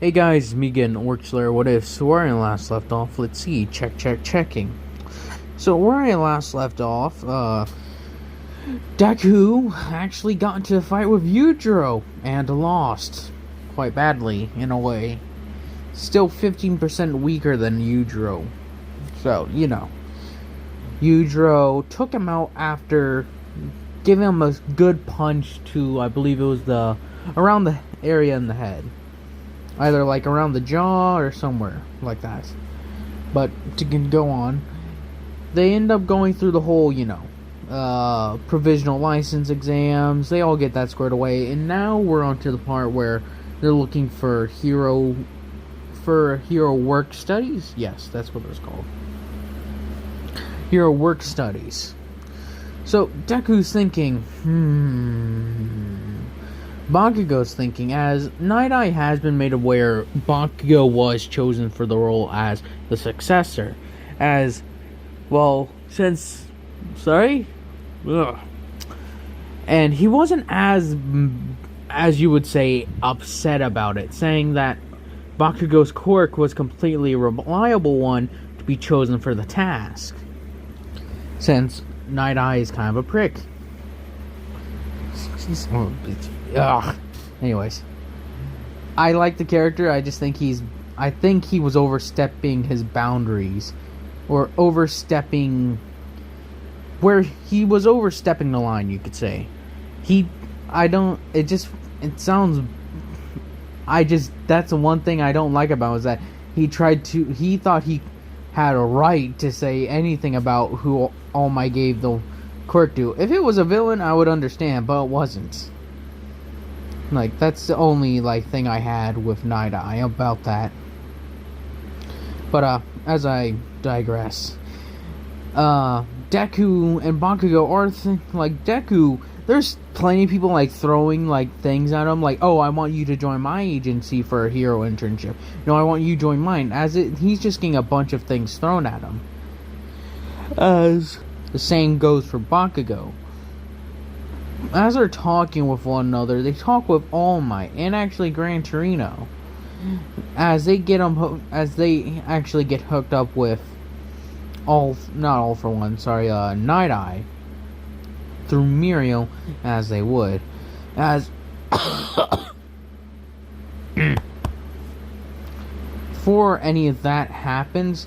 Hey guys, me again, Workslayer. What if? So where I last left off, let's see. Checking. So where I last left off, Deku actually got into a fight with Yujiro and lost quite badly in a way. Still 15% weaker than Yujiro. So, Yujiro took him out after giving him a good punch to, I believe it was around the area in the head. Either like around the jaw or somewhere like that. But to go on, they end up going through the whole, provisional license exams. They all get that squared away, and now we're on to the part where they're looking for hero work studies. Yes, that's what it's called. Hero work studies. So Deku's thinking, Bakugo's thinking, as Nighteye has been made aware, Bakugo was chosen for the role as the successor. And he wasn't as you would say, upset about it, saying that Bakugo's quirk was completely a reliable one to be chosen for the task, since Nighteye is kind of a prick. Anyways, I like the character. I just think I think he was overstepping his boundaries, or overstepping the line, you could say. That's the one thing I don't like about it, is that he thought he had a right to say anything about who All Might gave the quirk to. If it was a villain, I would understand, but it wasn't. That's the only, thing I had with Nighteye about that. But, as I digress, Deku and Bakugo are, Deku, there's plenty of people, throwing, things at him, oh, I want you to join my agency for a hero internship. No, I want you to join mine. He's just getting a bunch of things thrown at him. As the same goes for Bakugo. As they're talking with one another, they talk with All Might and actually Gran Torino, as they actually get hooked up with Nighteye through Muriel, as they would. Before any of that happens,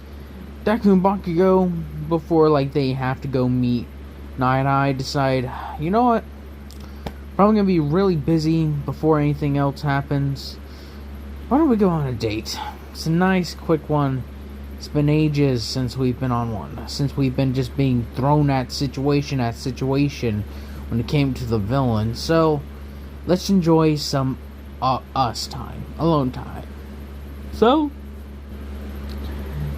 Deku and Bakugo, before they have to go meet Nighteye, decide, you know what? Probably gonna be really busy before anything else happens. Why don't we go on a date? It's a nice, quick one. It's been ages since we've been on one. Since we've been just being thrown at situation when it came to the villain. So, let's enjoy some us time. Alone time. So,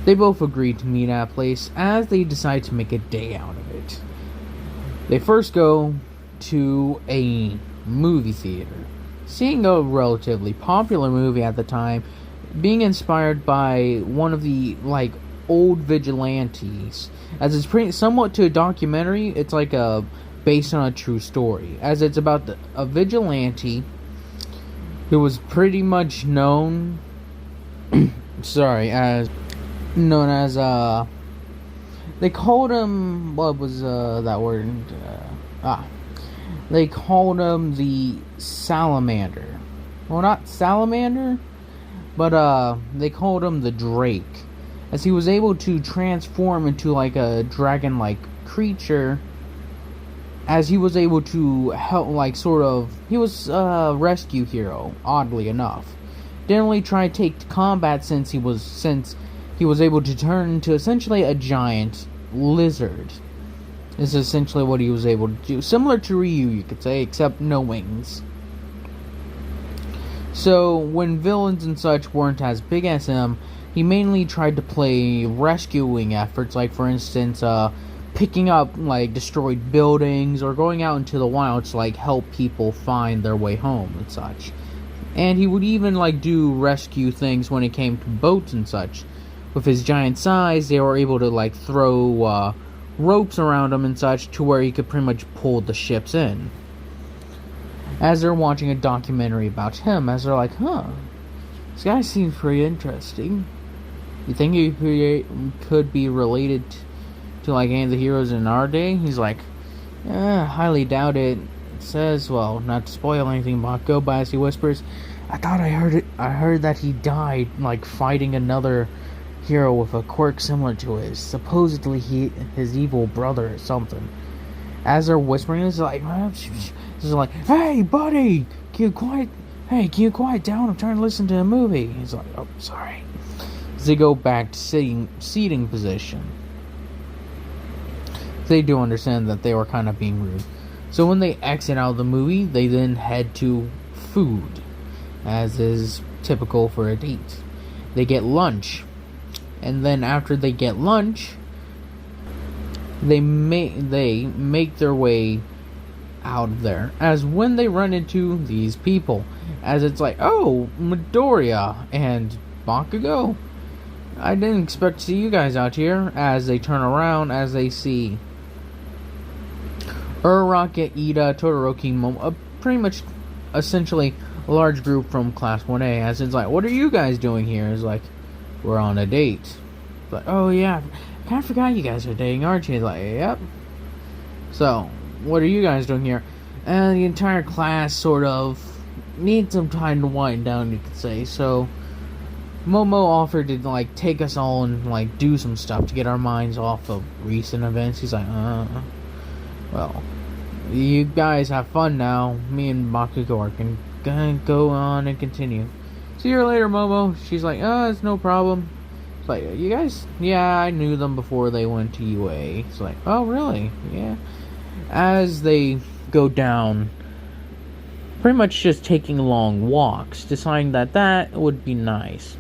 they both agreed to meet at a place, as they decide to make a day out of it. They first go to a movie theater, seeing a relatively popular movie at the time, being inspired by one of the old vigilantes, as it's pretty somewhat to a documentary. It's based on a true story, as it's about a vigilante who was pretty much known as they called him, what was that word? They called him the Salamander. Well, not Salamander, but they called him the Drake, as he was able to transform into a dragon-like creature, as he was able to help, he was a rescue hero, oddly enough. Didn't really try to take combat, since he was able to turn into essentially a giant lizard. This is essentially what he was able to do. Similar to Ryu, you could say, except no wings. So, when villains and such weren't as big as him, he mainly tried to play rescuing efforts, for instance, picking up, destroyed buildings, or going out into the wild to, help people find their way home and such. And he would even, do rescue things when it came to boats and such. With his giant size, they were able to, throw, ropes around him and such, to where he could pretty much pull the ships in. As they're watching a documentary about him, as they're This guy seems pretty interesting. You think he could be related to like any of the heroes in our day? He's like, highly doubt it. It says, well, not to spoil anything, Bakugo, but as he whispers, I heard that he died like fighting another hero with a quirk similar to his. Supposedly his evil brother or something. As they're whispering, it's like, hey buddy, can you quiet down? I'm trying to listen to a movie. He's like, oh, sorry. As they go back to seating position. They do understand that they were kind of being rude. So when they exit out of the movie, they then head to food, as is typical for a date. They get lunch. And then after they get lunch, they make their way out of there. As when they run into these people, as it's like, oh, Midoriya and Bakugo, I didn't expect to see you guys out here. As they turn around, as they see Uraraka, Ida, Todoroki, pretty much, essentially, a large group from Class 1A. As it's like, what are you guys doing here? It's like, we're on a date. But oh yeah, I kind of forgot you guys are dating, aren't you? Like, yep. So, what are you guys doing here? And the entire class sort of needs some time to wind down, you could say. So, Momo offered to like take us all and like do some stuff to get our minds off of recent events. He's like, well, you guys have fun now. Me and Bakugo are gonna go on and continue. See you later, Momo. She's like, it's no problem. It's like, you guys, yeah, I knew them before they went to UA. It's like, oh, really? Yeah. As they go down, pretty much just taking long walks, deciding that would be nice.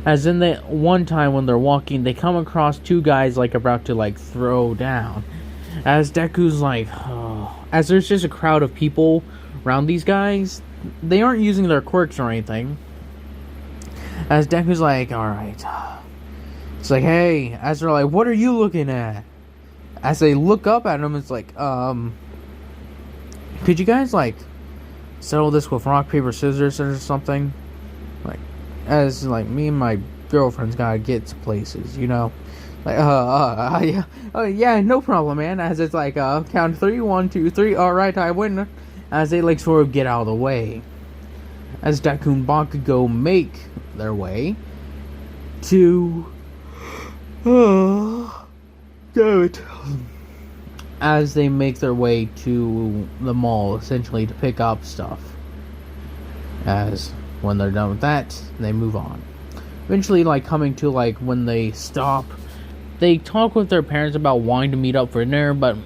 As in the one time when they're walking, they come across two guys like about to like throw down. As Deku's like, as there's just a crowd of people around these guys, they aren't using their quirks or anything. As Deku's like, alright. It's like, hey. As they're like, what are you looking at? As they look up at him, it's like, could you guys, like, settle this with rock, paper, scissors or something? Like, as, like, me and my girlfriend's gotta get to places, you know? Like, yeah. Oh, yeah, no problem, man. As it's like, count 3, 1, 2, 3, alright, I win. As they, like, sort of get out of the way. As Deku and Bakugo make their way to damn it. As they make their way to the mall, essentially to pick up stuff. As when they're done with that, they move on. Eventually, like coming to like when they stop, they talk with their parents about wanting to meet up for dinner, but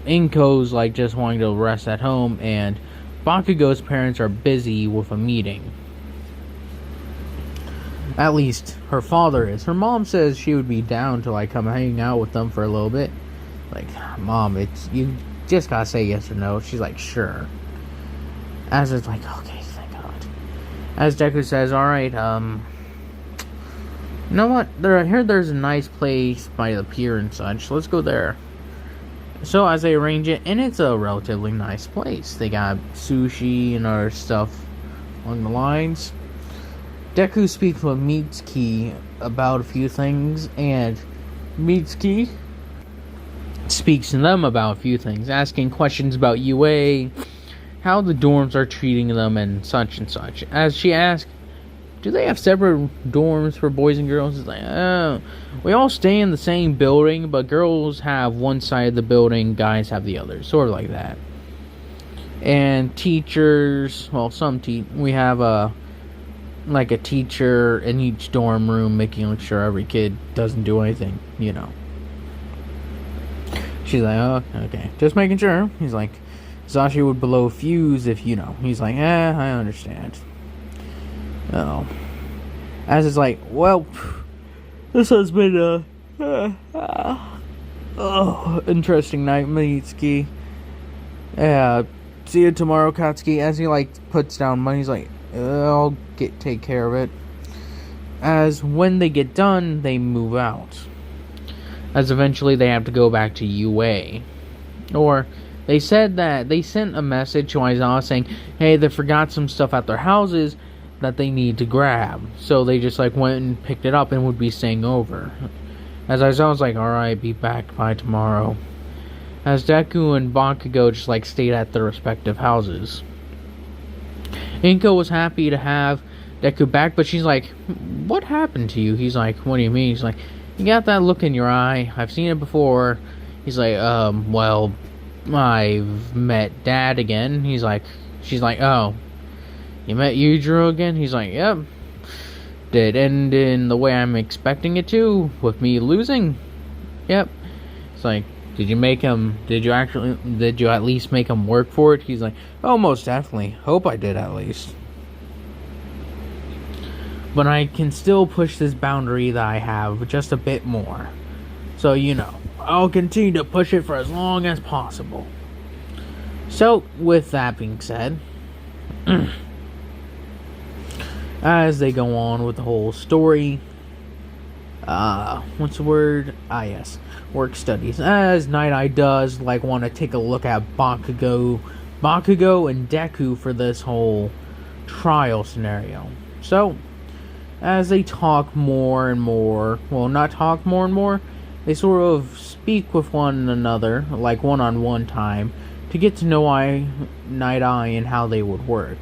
Inko's like just wanting to rest at home, and Bakugo's parents are busy with a meeting. At least, her father is. Her mom says she would be down to, like, come hang out with them for a little bit. Like, Mom, you just gotta say yes or no. She's like, sure. As it's like, okay, thank God. As Deku says, alright, you know what? I heard there's a nice place by the pier and such. Let's go there. So, as they arrange it, and it's a relatively nice place. They got sushi and other stuff along the lines. Deku speaks with Mitsuki about a few things, and Mitsuki speaks to them about a few things, asking questions about UA, how the dorms are treating them, and such and such. As she asks, do they have separate dorms for boys and girls? It's like, oh, we all stay in the same building, but girls have one side of the building, guys have the other, sort of like that. And teachers, well, we have a teacher in each dorm room, making sure every kid doesn't do anything, you know. She's like, oh, okay, just making sure. He's like, Zashi would blow fuse if, you know. He's like, I understand. Oh. As it's like, well, this has been interesting night, Mitsuki. Yeah, see you tomorrow, Katsuki. As he, like, puts down money, he's like, I'll take care of it. As when they get done, they move out. As eventually they have to go back to UA. Or, they said that they sent a message to Aizawa saying, hey, they forgot some stuff at their houses, that they need to grab. So they just like went and picked it up and would be staying over. As I was like, alright, be back by tomorrow. As Deku and Bakugo just like stayed at their respective houses. Inko was happy to have Deku back, but she's like, what happened to you? He's like, what do you mean? He's like, you got that look in your eye. I've seen it before. He's like, well, I've met Dad again. She's like, oh, you met Yujiro again? He's like, yep. Did it end in the way I'm expecting it to, with me losing? Yep. It's like, did you at least make him work for it? He's like, oh, most definitely. Hope I did at least. But I can still push this boundary that I have just a bit more. So, I'll continue to push it for as long as possible. So, with that being said, as they go on with the whole story, what's the word? Yes, work studies. As Nighteye does, want to take a look at Bakugo and Deku for this whole trial scenario. So, as they talk more and more, well, not talk more and more, they sort of speak with one another, like one-on-one time, to get to know Nighteye and how they would work.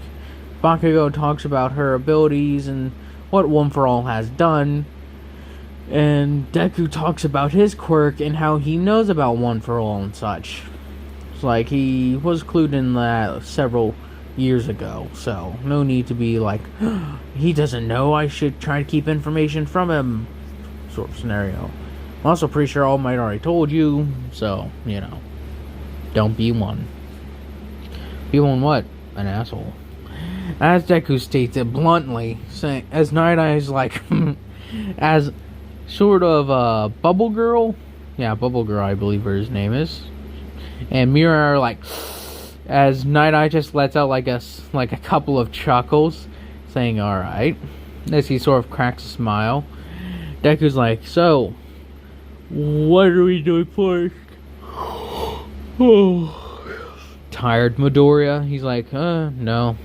Bakugo talks about her abilities and what One For All has done, and Deku talks about his quirk and how he knows about One For All and such. It's like he was clued in that several years ago, so no need to be like, he doesn't know, I should try to keep information from him, sort of scenario. I'm also pretty sure All Might already told you, so, don't be one. Be one what? An asshole. As Deku states it bluntly, saying, as Nighteye is like, as sort of Bubble Girl, Bubble Girl I believe his name is, and Mira are like, as Nighteye just lets out like a couple of chuckles, saying alright, as he sort of cracks a smile. Deku's like, so, what are we doing first? Tired, Midoriya? He's like, no.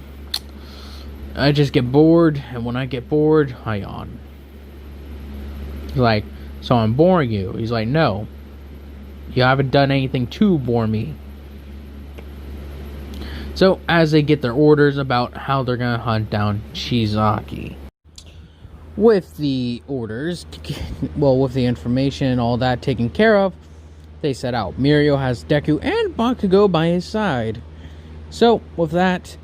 I just get bored, and when I get bored, I yawn. He's like, so I'm boring you? He's like, no. You haven't done anything to bore me. So, as they get their orders about how they're gonna hunt down Chizaki. With the orders, with the information and all that taken care of, they set out. Mirio has Deku and Bakugo by his side. So, with that,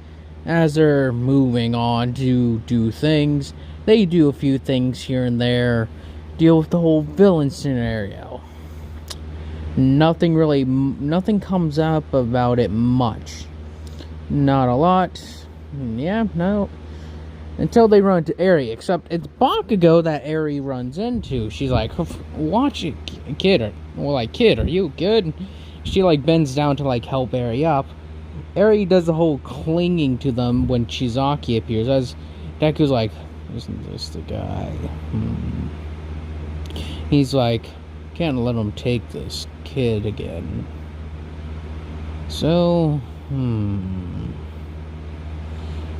as they're moving on to do things, they do a few things here and there, deal with the whole villain scenario. Nothing comes up about it much. Not a lot. Yeah, no. Until they run into Eri, except it's Bakugo that Eri runs into. She's like, watch it, kid. Are you good? She bends down to help Eri up. Eri does the whole clinging to them when Chizaki appears, as Deku's like, isn't this the guy? He's like, can't let him take this kid again. So,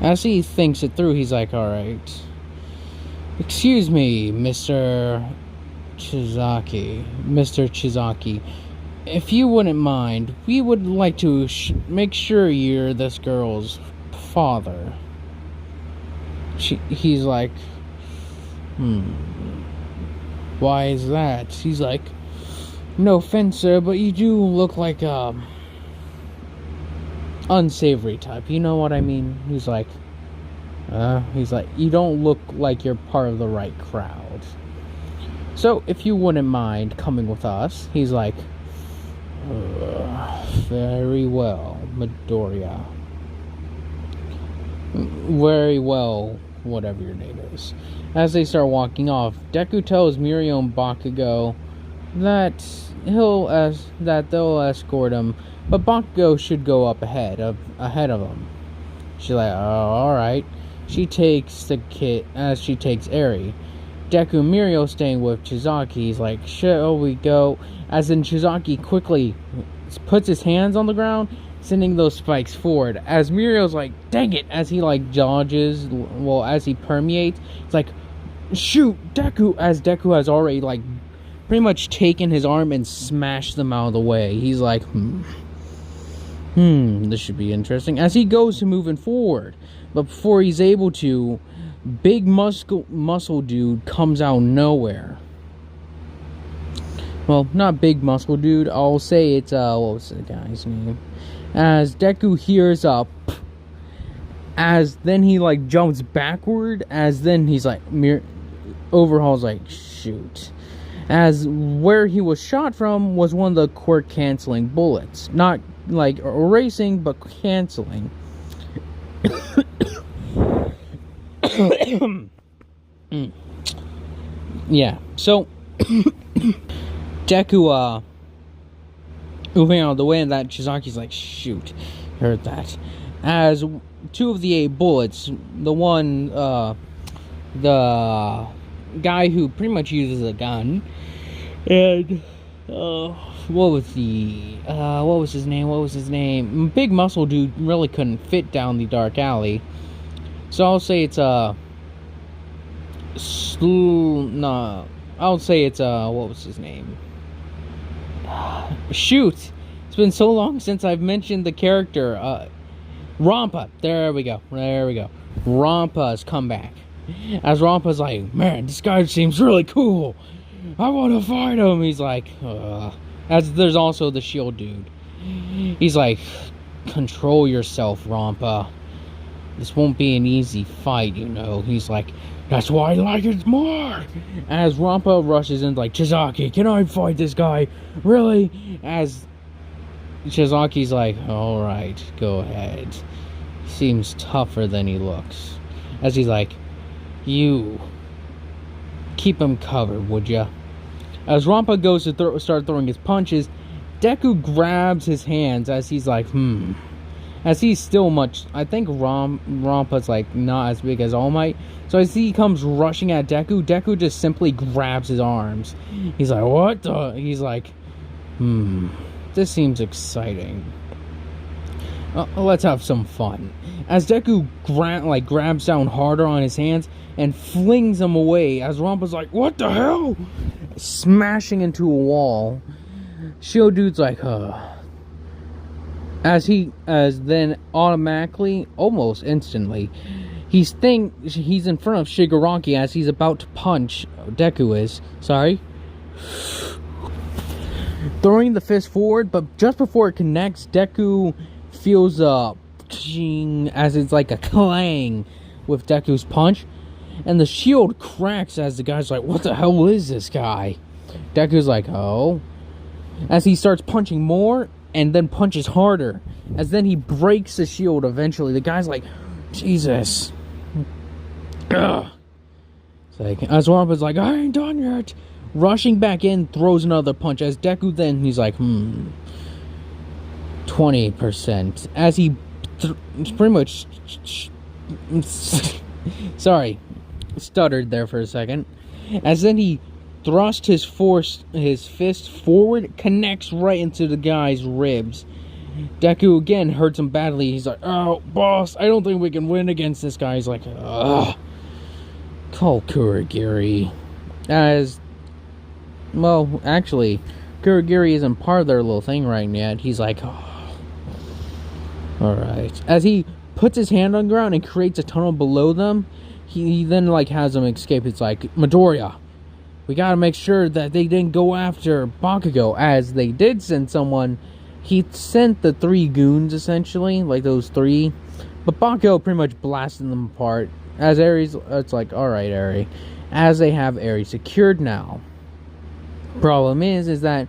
as he thinks it through, he's like, alright. Excuse me, Mr. Chizaki. If you wouldn't mind, we would like to make sure you're this girl's father. He's like, why is that? He's like, no offense, sir, but you do look like unsavory type, you know what I mean? He's like, you don't look like you're part of the right crowd. So, if you wouldn't mind coming with us, he's like, very well, Midoriya. Very well, whatever your name is. As they start walking off, Deku tells Mirio and Bakugo that they'll escort him, but Bakugo should go up ahead of him. She's like, oh, alright. She takes the kid as she takes Eri. Deku and Mirio staying with Chizaki. He's like, shall we go? As in Chizaki quickly puts his hands on the ground, sending those spikes forward. As Muriel's like, dang it, as he like dodges, well, as he permeates, it's like, shoot, Deku, as Deku has already like pretty much taken his arm and smashed them out of the way. He's like, this should be interesting. As he goes to moving forward, but before he's able to, big muscle dude comes out of nowhere. Well, not big muscle dude. I'll say it's what was the guy's name? As Deku hears up, as then he like jumps backward. As then he's like Overhaul's like, shoot. As where he was shot from was one of the quirk canceling bullets, not like erasing but canceling. Yeah, so Deku moving out of the way, and that Shizaki's like, shoot, heard that. As 2 of the 8 bullets, the one the guy who pretty much uses a gun, and what was his name? Big muscle dude really couldn't fit down the dark alley. So I'll say it's what was his name? Shoot! It's been so long since I've mentioned the character. Rampa. There we go. Rampa's comeback. As Rampa's like, man, this guy seems really cool. I want to fight him. He's like, As there's also the shield dude. He's like, control yourself, Rampa. This won't be an easy fight, you know. He's like, that's why I like it more. As Rampa rushes in like, Chizaki, can I fight this guy? Really? As Chizaki's like, alright, go ahead. He seems tougher than he looks. As he's like, you keep him covered, would ya? As Rampa goes to start throwing his punches, Deku grabs his hands as he's like, As he's still I think Rampa's like not as big as All Might. So as he comes rushing at Deku, Deku just simply grabs his arms. He's like, what the? He's like, this seems exciting. Let's have some fun. As Deku grabs down harder on his hands and flings them away, as Rampa's like, what the hell? Smashing into a wall. Shield dude's like, As then automatically, almost instantly, he's in front of Shigaraki as he's about to punch. Deku is, throwing the fist forward, but just before it connects, Deku feels as it's like a clang with Deku's punch, and the shield cracks as the guy's like, what the hell is this guy? Deku's like, oh. As he starts punching more, and then punches harder, as then he breaks the shield eventually. The guy's like, Jesus. Ugh. It's like, as Rampa's like, I ain't done yet. Rushing back in, throws another punch, as Deku then, he's like, 20%. As he pretty much sorry, stuttered there for a second. As then he thrust his fist forward, connects right into the guy's ribs. Deku again hurts him badly. He's like, oh, boss, I don't think we can win against this guy. He's like, ugh. Call Kurogiri. As, well, actually, Kurogiri isn't part of their little thing right yet. He's like, oh. Alright. As he puts his hand on the ground and creates a tunnel below them, he then, has them escape. It's like, Midoriya, we gotta make sure that they didn't go after Bakugo, as they did send someone. He sent the 3 goons, essentially, like those 3. But Bakugo pretty much blasted them apart. As Ares, it's like, alright, Ares. As they have Ares secured now. Problem is that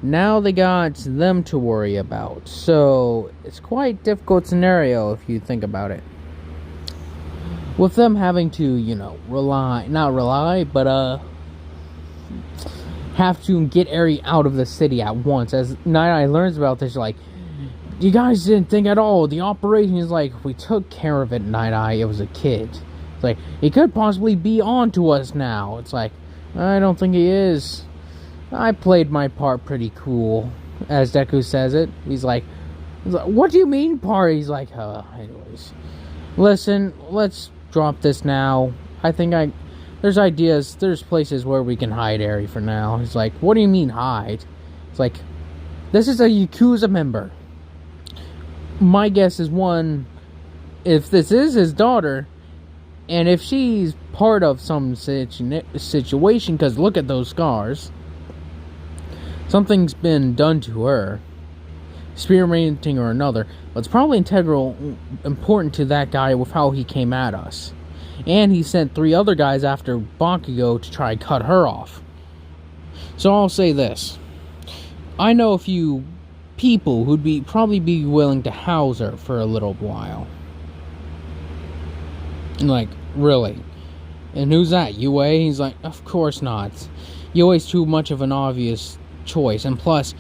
now they got them to worry about. So, it's quite a difficult scenario if you think about it. With them having to, have to get Eri out of the city at once. As Nighteye learns about this, like, you guys didn't think at all. The operation is like, we took care of it, Nighteye. It was a kid. It's like, he could possibly be on to us now. It's like, I don't think he is. I played my part pretty cool, as Deku says it. He's like, He's like, what do you mean party? He's like, anyways. Listen, let's drop this now. There's ideas, there's places where we can hide Eri for now. He's like, what do you mean hide? It's like, this is a yakuza member. My guess is one, if this is his daughter, and if she's part of some situation, because look at those scars, something's been done to her, experimenting or another, but it's probably important to that guy with how he came at us. And he sent 3 other guys after Bakugo to try and cut her off. So I'll say this. I know a few people who'd probably be willing to house her for a little while. Like, really? And who's that? Yue? He's like, of course not. Yue's too much of an obvious choice. And plus,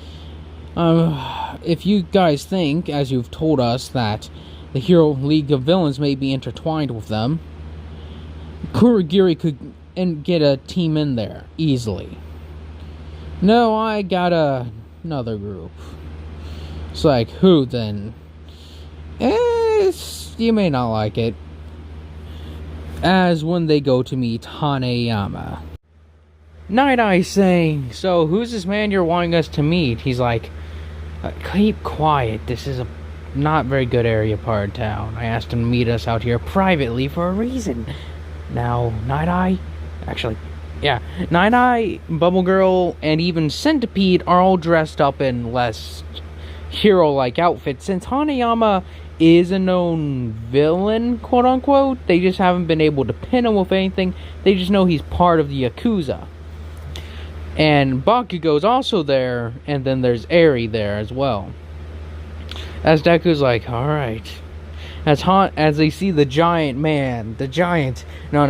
if you guys think, as you've told us, that the Hero League of Villains may be intertwined with them, Kurogiri could get a team in there easily. No, I got another group. It's like, who then? You may not like it. As when they go to meet Hanayama. Nighteye saying, so who's this man you're wanting us to meet? He's like, keep quiet. This is a not very good area part of town. I asked him to meet us out here privately for a reason. Now, Nighteye, Nighteye, Bubble Girl, and even Centipede are all dressed up in less hero-like outfits. Since Hanayama is a known villain, quote-unquote, they just haven't been able to pin him with anything. They just know he's part of the yakuza. And Bakugo's also there, and then there's Eri there as well. As Deku's like, alright. As they see the giant known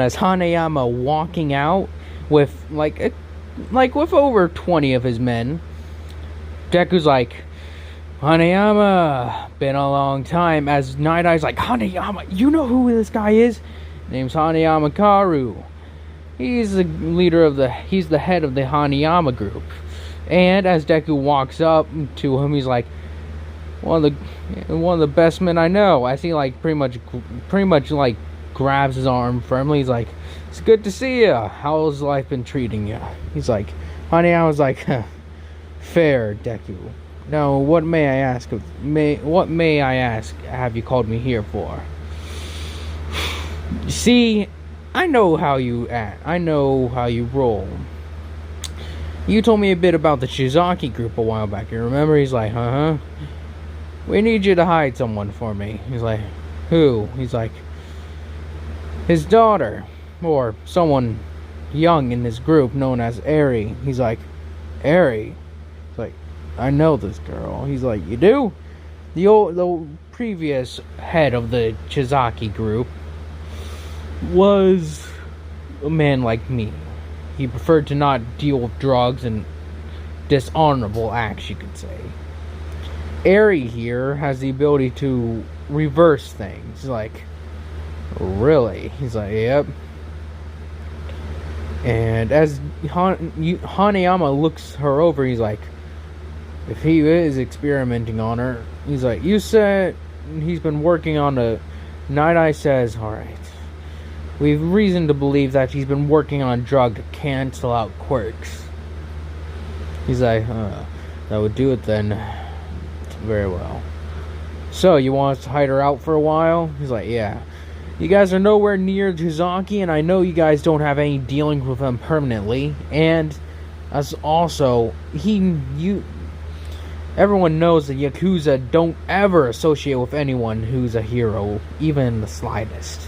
as Hanayama walking out with with over 20 of his men, Deku's like, Hanayama, been a long time. As Night-Eye's like, Hanayama, you know who this guy is? Name's Hanayama Karu. He's the leader he's the head of the Hanayama group. And as Deku walks up to him, he's like, one of the best men I know. As he pretty much grabs his arm firmly. He's like, it's good to see you. How's life been treating you? He's like, Hanayama's like, fair, Deku. Now, what may I ask? What may I ask? Have you called me here for? See, I know how you act. I know how you roll. You told me a bit about the Shizaki group a while back. You remember? He's like, we need you to hide someone for me. He's like, who? He's like, his daughter, or someone young in this group known as Eri. He's like, Eri? He's like, I know this girl. He's like, you do? The previous head of the Shizaki group was a man like me. He preferred to not deal with drugs and dishonorable acts, you could say. Eri here has the ability to reverse things. He's like, really? He's like, yep. And as Hanayama looks her over, he's like, if he is experimenting on her, he's like, you said he's been working on a... Nighteye says, alright. We've reason to believe that he's been working on a drug to cancel out quirks. He's like, that would do it then. Very well. So, you want us to hide her out for a while? He's like, yeah. You guys are nowhere near Shizaki, and I know you guys don't have any dealings with him permanently. And, as also, everyone knows that Yakuza don't ever associate with anyone who's a hero, even the slightest.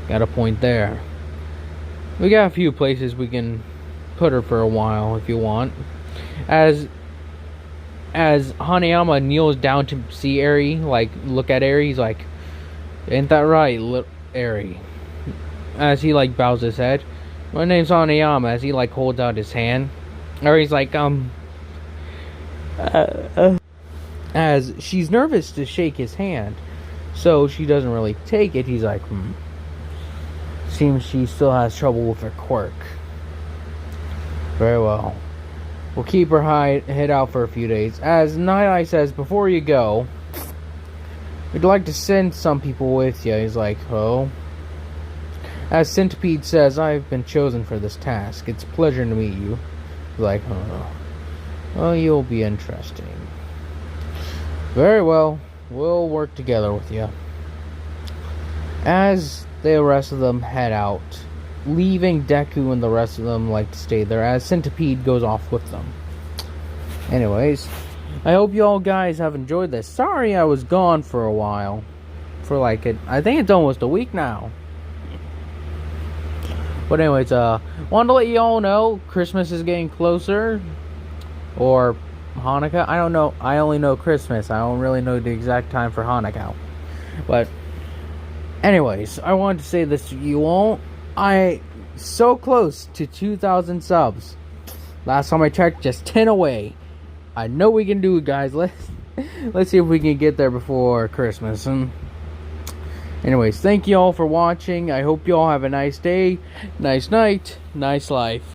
Got a point there. We got a few places we can put her for a while, if you want. As Hanayama kneels down to see Eri, look at Eri, he's like, ain't that right, Eri? As he, bows his head. My name's Hanayama, as he, holds out his hand. Eri's like, as she's nervous to shake his hand, so she doesn't really take it. He's like, Seems she still has trouble with her quirk. Very well. we'll keep our head out for a few days. As Nighteye says, before you go, we'd like to send some people with you. He's like, oh. As Centipede says, I've been chosen for this task. It's a pleasure to meet you. He's like, oh. Well, you'll be interesting. Very well. We'll work together with you. As the rest of them head out, leaving Deku and the rest of them like to stay there, as Centipede goes off with them. Anyways, I hope you all guys have enjoyed this. Sorry I was gone for a while. I think it's almost a week now. But anyways, wanted to let you all know Christmas is getting closer. Or Hanukkah. I don't know. I only know Christmas. I don't really know the exact time for Hanukkah. But anyways, I wanted to say this to you all. So close to 2,000 subs. Last time I checked, just 10 away. I know we can do it, guys. Let's see if we can get there before Christmas. And anyways, thank you all for watching. I hope you all have a nice day, nice night, nice life.